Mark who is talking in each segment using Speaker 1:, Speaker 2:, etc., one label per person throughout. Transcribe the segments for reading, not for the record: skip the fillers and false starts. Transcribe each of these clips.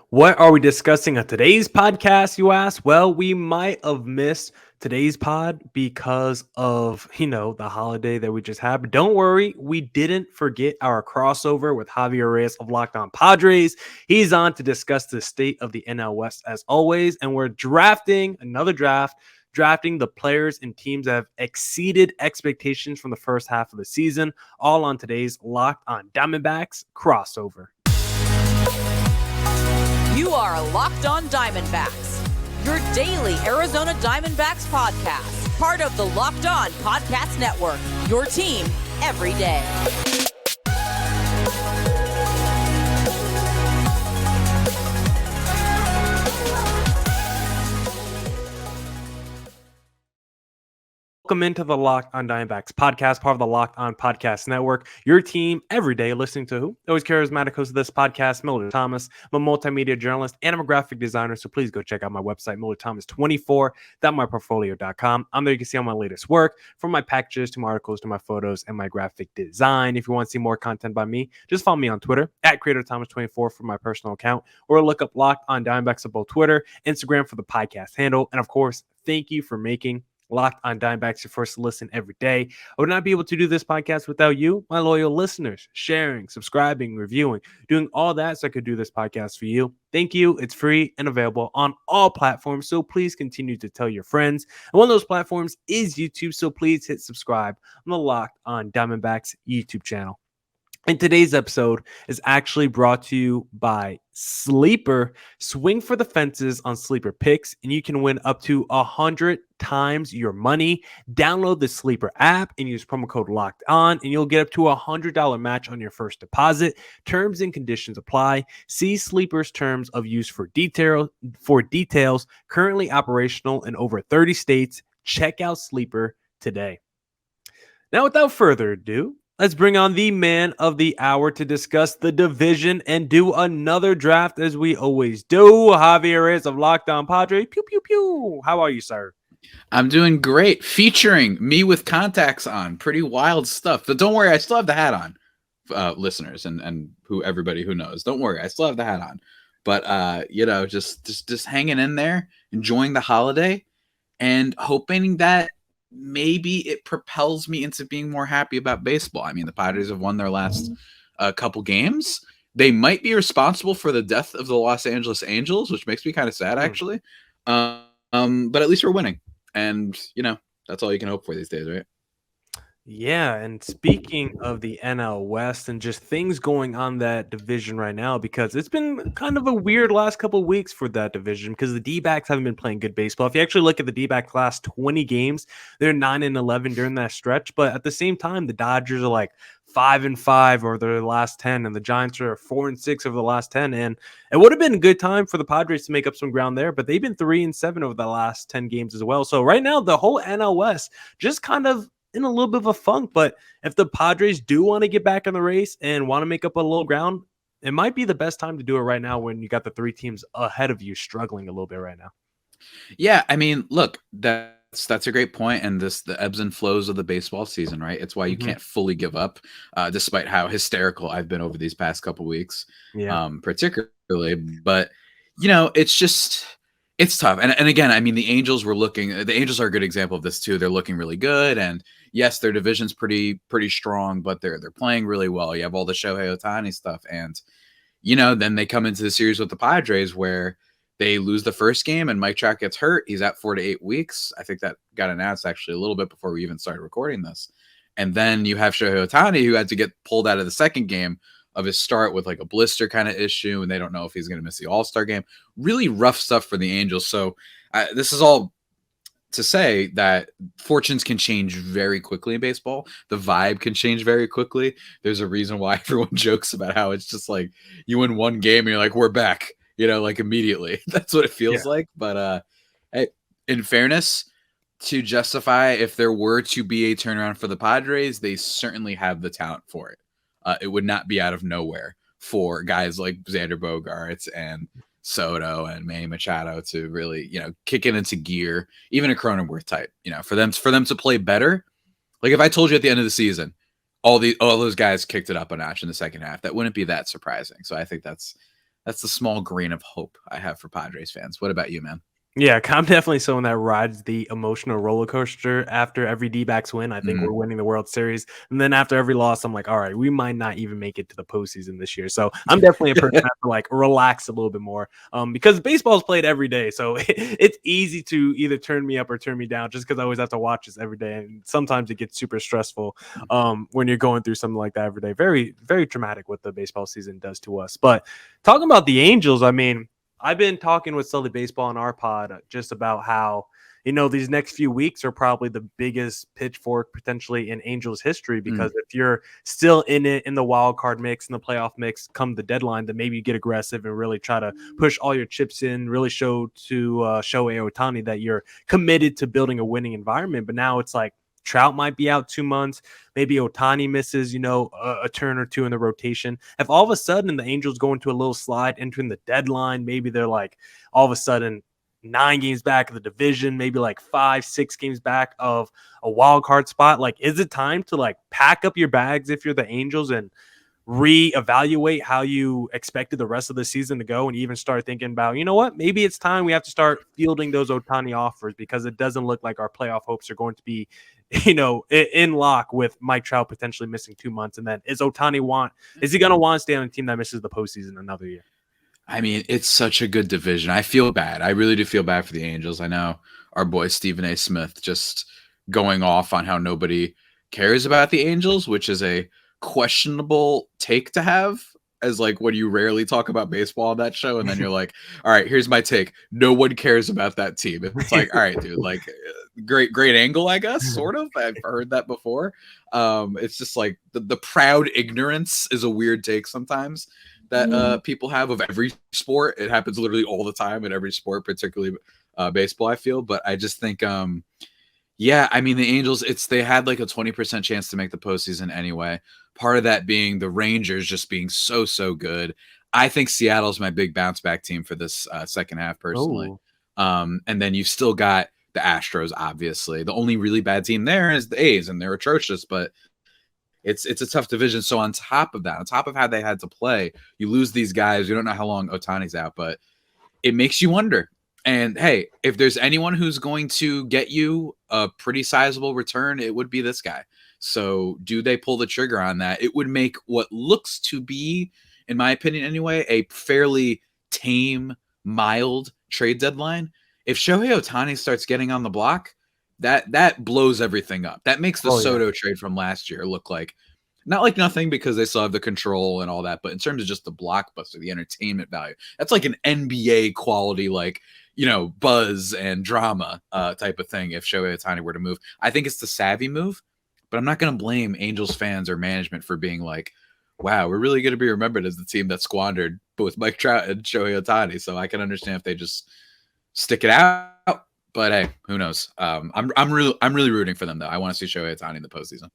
Speaker 1: What are we discussing on today's podcast, you ask? Well, we might have missed today's pod because of, the holiday that we just had. But don't worry, we didn't forget our crossover with Javier Reyes of Locked On Padres. He's on to discuss the state of the NL West as always. And we're drafting another draft, drafting the players and teams that have exceeded expectations from the first half of the season, all on today's Locked On Diamondbacks crossover.
Speaker 2: You are Locked On Diamondbacks, your daily Arizona Diamondbacks podcast, part of the Locked On Podcast Network, your team every day.
Speaker 1: Welcome into the Locked On Diamondbacks podcast, part of the Locked On Podcast Network. Your team every day, listening to who? Always charismatic host of this podcast, Miller Thomas. I'm a multimedia journalist and I'm a graphic designer, so please go check out my website, MillerThomas24.myportfolio.com. I'm there. You can see all my latest work, from my packages to my articles to my photos and my graphic design. If you want to see more content by me, just follow me on Twitter at CreatorThomas24 for my personal account, or look up Locked On Diamondbacks on both Twitter, Instagram for the podcast handle. And of course, thank you for making Locked On Diamondbacks your first listen every day. I would not be able to do this podcast without you, my loyal listeners, sharing, subscribing, reviewing, doing all that so I could do this podcast for you. Thank you. It's free and available on all platforms, so please continue to tell your friends. And one of those platforms is YouTube, so please hit subscribe on the Locked On Diamondbacks YouTube channel. And today's episode is actually brought to you by Sleeper. Swing for the fences on Sleeper picks, and you can win up to 100 times your money. Download the Sleeper app and use promo code Locked On, and you'll get up to $100 match on your first deposit. Terms and conditions apply. See Sleeper's terms of use for details. Currently operational in over 30 states. Check out Sleeper today. Now, without further ado, let's bring on the man of the hour to discuss the division and do another draft as we always do. Javier Reyes of Locked On Padres. Pew, pew, pew. How are you, sir?
Speaker 3: I'm doing great. Featuring me with contacts on. Pretty wild stuff. But don't worry, I still have the hat on, listeners and everybody who knows. Don't worry, I still have the hat on. But, just hanging in there, enjoying the holiday, and hoping that maybe it propels me into being more happy about baseball. I mean, the Padres have won their last couple games. They might be responsible for the death of the Los Angeles Angels, which makes me kind of sad, actually. But at least we're winning. And, that's all you can hope for these days, right?
Speaker 1: Yeah, and speaking of the NL West and just things going on that division right now, because it's been kind of a weird last couple of weeks for that division because the D-backs haven't been playing good baseball. If you actually look at the D-backs last 20 games, they're 9-11 during that stretch. But at the same time, the Dodgers are like 5-5 over their last 10, and the Giants are 4-6 over the last 10. And it would have been a good time for the Padres to make up some ground there, but they've been 3-7 over the last 10 games as well. So right now, the whole NL West just kind of in a little bit of a funk. But if the Padres do want to get back in the race and want to make up a little ground, it might be the best time to do it right now when you got the three teams ahead of you struggling a little bit right now.
Speaker 3: Yeah, I mean, look, that's a great point, and the ebbs and flows of the baseball season, right? It's why you can't fully give up, despite how hysterical I've been over these past couple weeks, particularly. But it's tough. And again, I mean, the Angels are a good example of this too. They're looking really good, and yes, their division's pretty strong, but they're playing really well. You have all the Shohei Ohtani stuff, and then they come into the series with the Padres where they lose the first game and Mike Trout gets hurt. He's out 4 to 8 weeks. I think that got announced actually a little bit before we even started recording this. And then you have Shohei Ohtani, who had to get pulled out of the second game of his start with like a blister kind of issue, and they don't know if he's going to miss the All-Star game. Really rough stuff for the Angels. So this is all to say that fortunes can change very quickly in baseball. The vibe can change very quickly. There's a reason why everyone jokes about how it's just like you win one game and you're like, we're back, like immediately. That's what it feels like. But hey, in fairness, to justify if there were to be a turnaround for the Padres, they certainly have the talent for it. It would not be out of nowhere for guys like Xander Bogaerts and Soto and Manny Machado to really, kick it into gear, even a Cronenworth type, for them to play better. Like if I told you at the end of the season, all those guys kicked it up a notch in the second half, that wouldn't be that surprising. So I think that's That's the small grain of hope I have for Padres fans. What about you, man?
Speaker 1: Yeah, I'm definitely someone that rides the emotional roller coaster after every D-backs win. I think we're winning the World Series. And then after every loss, I'm like, all right, we might not even make it to the postseason this year. So I'm definitely a person that have to like relax a little bit more because baseball is played every day. So it's easy to either turn me up or turn me down just because I always have to watch this every day. And sometimes it gets super stressful when you're going through something like that every day. Very, very traumatic what the baseball season does to us. But talking about the Angels, I mean, I've been talking with Sully Baseball on our pod just about how, these next few weeks are probably the biggest pitchfork potentially in Angels history because if you're still in it in the wild card mix, in the playoff mix, come the deadline, then maybe you get aggressive and really try to push all your chips in, really show Shohei Ohtani that you're committed to building a winning environment. But now it's like, Trout might be out 2 months. Maybe Ohtani misses, a turn or two in the rotation. If all of a sudden the Angels go into a little slide entering the deadline, maybe they're like all of a sudden 9 games back of the division, maybe like 5-6 games back of a wild card spot. Like, is it time to like pack up your bags if you're the Angels and reevaluate how you expected the rest of the season to go and even start thinking about, maybe it's time we have to start fielding those Ohtani offers because it doesn't look like our playoff hopes are going to be, in lock with Mike Trout potentially missing 2 months. And then is he going to want to stay on a team that misses the postseason another year?
Speaker 3: I mean, it's such a good division. I feel bad. I really do feel bad for the Angels. I know our boy Stephen A. Smith just going off on how nobody cares about the Angels, which is a questionable take to have as like when you rarely talk about baseball on that show. And then you're like, all right, here's my take. No one cares about that team. It's like, all right, dude, like great angle, I guess, sort of. I've heard that before. It's just like the proud ignorance is a weird take sometimes that people have of every sport. It happens literally all the time in every sport, particularly baseball, I feel. But I just think, yeah, I mean, the Angels, they had like a 20% chance to make the postseason anyway. Part of that being the Rangers just being so good. I think Seattle's my big bounce back team for this second half, personally. And then you've still got the Astros, obviously. The only really bad team there is the A's, and they're atrocious, but it's a tough division. So on top of that, on top of how they had to play, you lose these guys. You don't know how long Ohtani's out, but it makes you wonder. And hey, if there's anyone who's going to get you a pretty sizable return, it would be this guy. So do they pull the trigger on that? It would make what looks to be, in my opinion anyway, a fairly tame, mild trade deadline. If Shohei Ohtani starts getting on the block, that blows everything up. That makes the Soto trade from last year look like not like nothing because they still have the control and all that, but in terms of just the blockbuster, the entertainment value, that's like an NBA quality, like, buzz and drama type of thing if Shohei Ohtani were to move. I think it's the savvy move, but I'm not going to blame Angels fans or management for being like, wow, we're really going to be remembered as the team that squandered both Mike Trout and Shohei Ohtani. So I can understand if they just stick it out. But hey, who knows? I'm really rooting for them though. I want to see Shohei Ohtani in the postseason.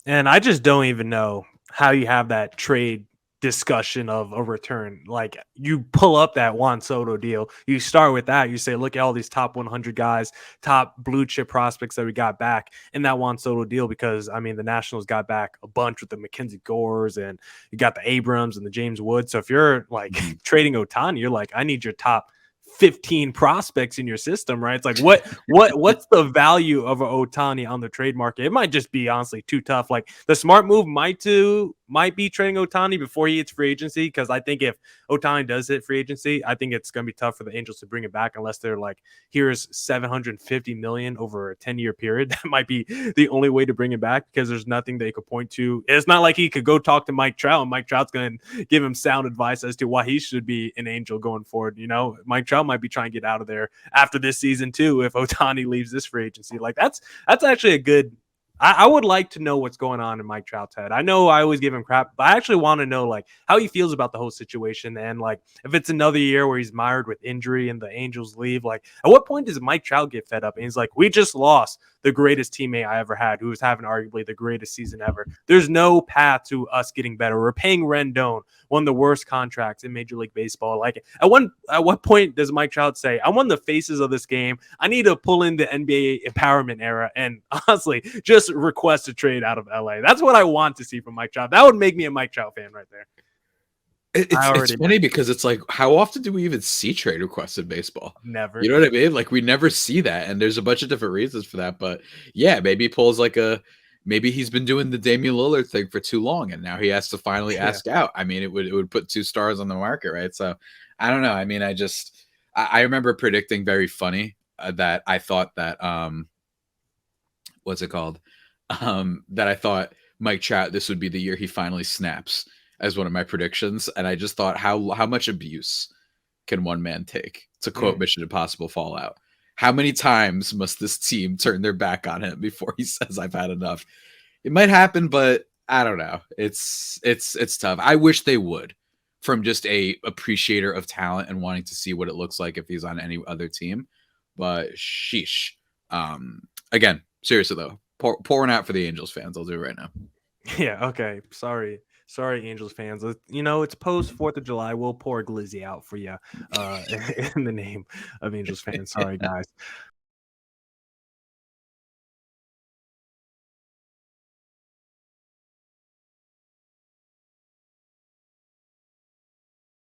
Speaker 1: And I just don't even know how you have that trade discussion of a return. Like, you pull up that Juan Soto deal, you start with that, you say, look at all these top 100 guys, top blue chip prospects that we got back in that Juan Soto deal, because I mean the Nationals got back a bunch with the Mackenzie Gores and you got the Abrams and the James Wood. So if you're like trading Ohtani, you're like, I need your top 15 prospects in your system, right? It's like what's the value of an Ohtani on the trade market? It might just be honestly too tough. Like, the smart move might be trading Ohtani before he hits free agency, because I think if Ohtani does hit free agency, I think it's going to be tough for the Angels to bring it back unless they're like, here's $750 million over a 10-year period. That might be the only way to bring it back, because there's nothing they could point to. It's not like he could go talk to Mike Trout and Mike Trout's going to give him sound advice as to why he should be an Angel going forward. Mike Trout might be trying to get out of there after this season too if Ohtani leaves this free agency. Like, that's actually a good. I would like to know what's going on in Mike Trout's head. I know I always give him crap, but I actually want to know like how he feels about the whole situation, and like if it's another year where he's mired with injury and the Angels leave, like at what point does Mike Trout get fed up and he's like, we just lost the greatest teammate I ever had, who was having arguably the greatest season ever. There's no path to us getting better. We're paying Rendon, one of the worst contracts in Major League Baseball. Like, at what point does Mike Trout say, I'm one of the faces of this game, I need to pull in the NBA empowerment era and honestly just request a trade out of LA? That's what I want to see from Mike Trout. That would make me a Mike Trout fan right there.
Speaker 3: It's
Speaker 1: I
Speaker 3: it's
Speaker 1: already
Speaker 3: funny because it's like, how often do we even see trade requests in baseball?
Speaker 1: never.
Speaker 3: You know what I mean? Like, we never see that, and there's a bunch of different reasons for that. But yeah, maybe he pulls like maybe he's been doing the Damian Lillard thing for too long, and now he has to finally
Speaker 1: Yeah.
Speaker 3: ask out. I mean, it would put 2 stars on the market, right? So I don't know. I mean, I remember predicting very funny that I thought that what's it called? That I thought Mike Trout, this would be the year he finally snaps, as one of my predictions. And I just thought, how much abuse can one man take? To quote
Speaker 1: Mm.
Speaker 3: Mission Impossible Fallout. How many times must this team turn their back on him before he says I've had enough? It might happen, but I don't know. It's tough. I wish they would, from just a appreciator of talent and wanting to see what it looks like if he's on any other team. But sheesh. Again, seriously though, pouring out for the Angels fans. I'll do it right now.
Speaker 1: Yeah, okay. Sorry, Angels fans. It's post 4th of July. We'll pour a glizzy out for you in the name of Angels fans. Sorry, guys.